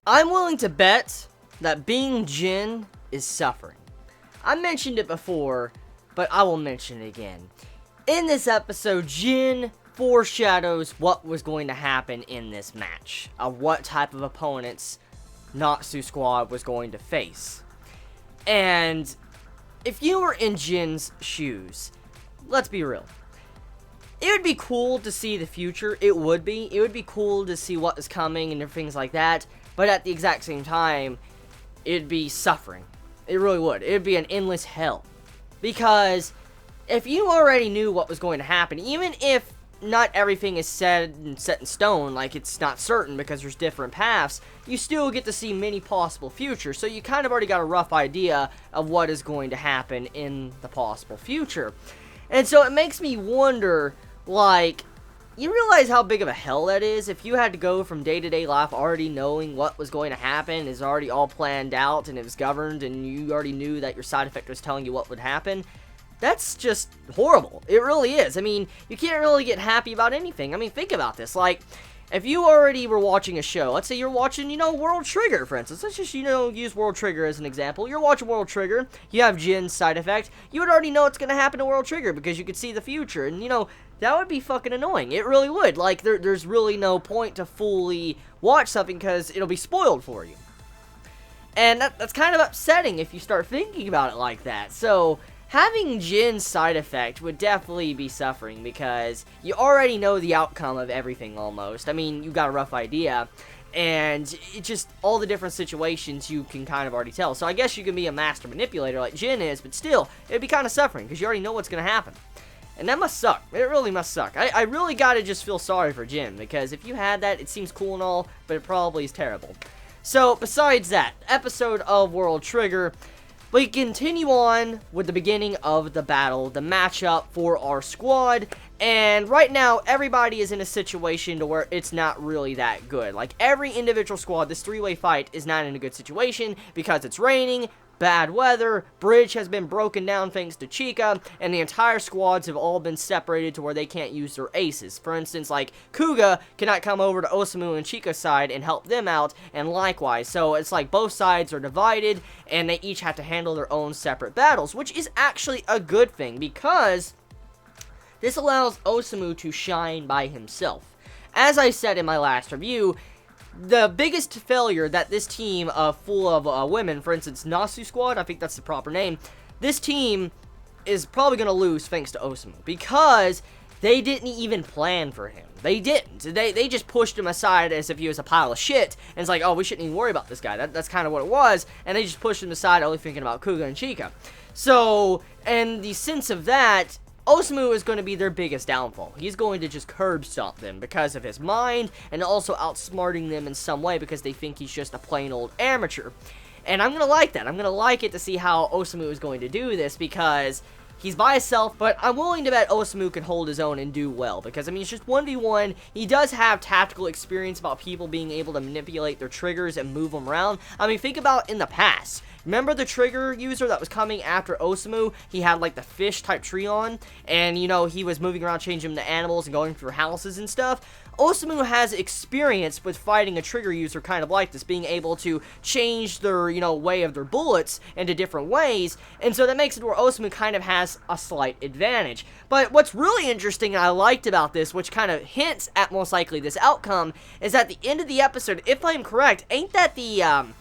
I'm willing to bet that being Jin is suffering. I mentioned it before, but I will mention it again. In this episode, Jin foreshadows what was going to happen in this match, of what type of opponents Natsu Squad was going to face. And if you were in Jin's shoes, let's be real. It would be cool to see the future. It would be. It would be cool to see what is coming and things like that. But at the exact same time, it'd be suffering. It really would. It'd be an endless hell. Because if you already knew what was going to happen, even if not everything is set in stone, like it's not certain because there's different paths, you still get to see many possible futures. So you kind of already got a rough idea of what is going to happen in the possible future. And so it makes me wonder, like, you realize how big of a hell that is if you had to go from day-to-day life already knowing what was going to happen, is already all planned out and it was governed, and you already knew that your side effect was telling you what would happen. That's just horrible. It really is. I mean, you can't really get happy about anything. I mean, think about this. Like, if you already were watching a show, let's say you're watching, World Trigger, for instance. Let's just, use World Trigger as an example. You're watching World Trigger, you have Jin's side effect, you would already know what's going to happen to World Trigger because you could see the future, and, that would be fucking annoying. It really would. Like, there's really no point to fully watch something because it'll be spoiled for you. And that's kind of upsetting if you start thinking about it like that. So having Jin's side effect would definitely be suffering because you already know the outcome of everything almost. I mean, you got a rough idea, and it just, all the different situations you can kind of already tell. So I guess you can be a master manipulator like Jin is, but still, it'd be kind of suffering because you already know what's going to happen. And that must suck. It really must suck. I really gotta just feel sorry for Jin, because if you had that, it seems cool and all, but it probably is terrible. So, besides that, episode of World Trigger, we continue on with the beginning of the battle, the matchup for our squad, and right now, everybody is in a situation to where it's not really that good. Like, every individual squad, this three-way fight is not in a good situation, because it's raining, bad weather, bridge has been broken down thanks to Chica, and the entire squads have all been separated to where they can't use their aces. For instance, like, Kuga cannot come over to Osamu and Chica's side and help them out, and likewise. So it's like both sides are divided, and they each have to handle their own separate battles, which is actually a good thing, because this allows Osamu to shine by himself. As I said in my last review, the biggest failure that this team full of women, for instance, Natsu Squad, I think that's the proper name, this team is probably going to lose thanks to Osamu, because they didn't even plan for him. They didn't. They just pushed him aside as if he was a pile of shit, and it's like, oh, we shouldn't even worry about this guy. That's kind of what it was, and they just pushed him aside, only thinking about Kuga and Chica. So, and the sense of that, Osamu is going to be their biggest downfall. He's going to just curb stomp them because of his mind, and also outsmarting them in some way because they think he's just a plain old amateur. And I'm going to like that. I'm going to like it to see how Osamu is going to do this, because he's by himself, but I'm willing to bet Osamu can hold his own and do well, because, I mean, it's just 1v1. He does have tactical experience about people being able to manipulate their triggers and move them around. I mean, think about in the past. Remember the trigger user that was coming after Osamu? He had, like, the fish-type tree on, and, he was moving around, changing them to animals and going through houses and stuff. Osamu has experience with fighting a trigger user kind of like this, being able to change their, way of their bullets into different ways, and so that makes it where Osamu kind of has a slight advantage. But what's really interesting and I liked about this, which kind of hints at most likely this outcome, is at the end of the episode, if I'm correct, ain't that the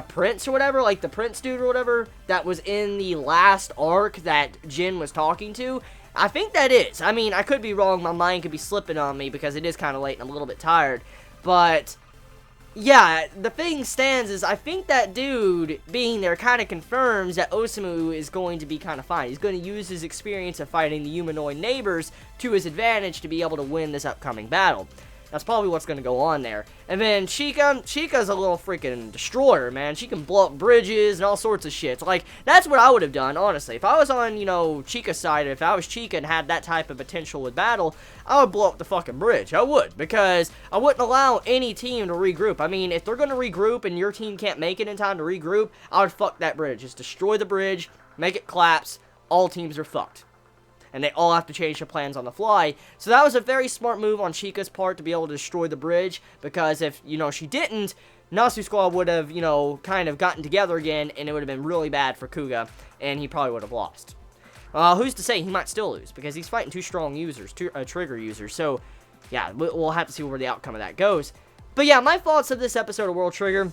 prince or whatever, like the prince dude or whatever, that was in the last arc that Jin was talking to? I think that is. I mean, I could be wrong, my mind could be slipping on me because it is kind of late and I'm a little bit tired, but yeah, the thing stands is I think that dude being there kind of confirms that Osamu is going to be kind of fine. He's going to use his experience of fighting the humanoid neighbors to his advantage to be able to win this upcoming battle. That's probably what's going to go on there. And then Chica's a little freaking destroyer, man. She can blow up bridges and all sorts of shit. Like, that's what I would have done, honestly. If I was on, Chica's side, if I was Chica and had that type of potential with battle, I would blow up the fucking bridge. I would, because I wouldn't allow any team to regroup. I mean, if they're going to regroup and your team can't make it in time to regroup, I would fuck that bridge. Just destroy the bridge, make it collapse, all teams are fucked. and they all have to change their plans on the fly. So that was a very smart move on Chica's part to be able to destroy the bridge, because if, she didn't, Nasu Squad would have, kind of gotten together again, and it would have been really bad for Kuga, and he probably would have lost. Who's to say he might still lose, because he's fighting two strong users, two trigger users, so, yeah, we'll have to see where the outcome of that goes. But yeah, my thoughts of this episode of World Trigger,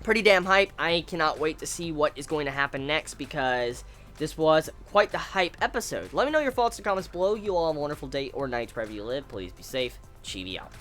pretty damn hype. I cannot wait to see what is going to happen next, because this was quite the hype episode. Let me know your thoughts in the comments below. You all have a wonderful day or night wherever you live. Please be safe. Chibi out.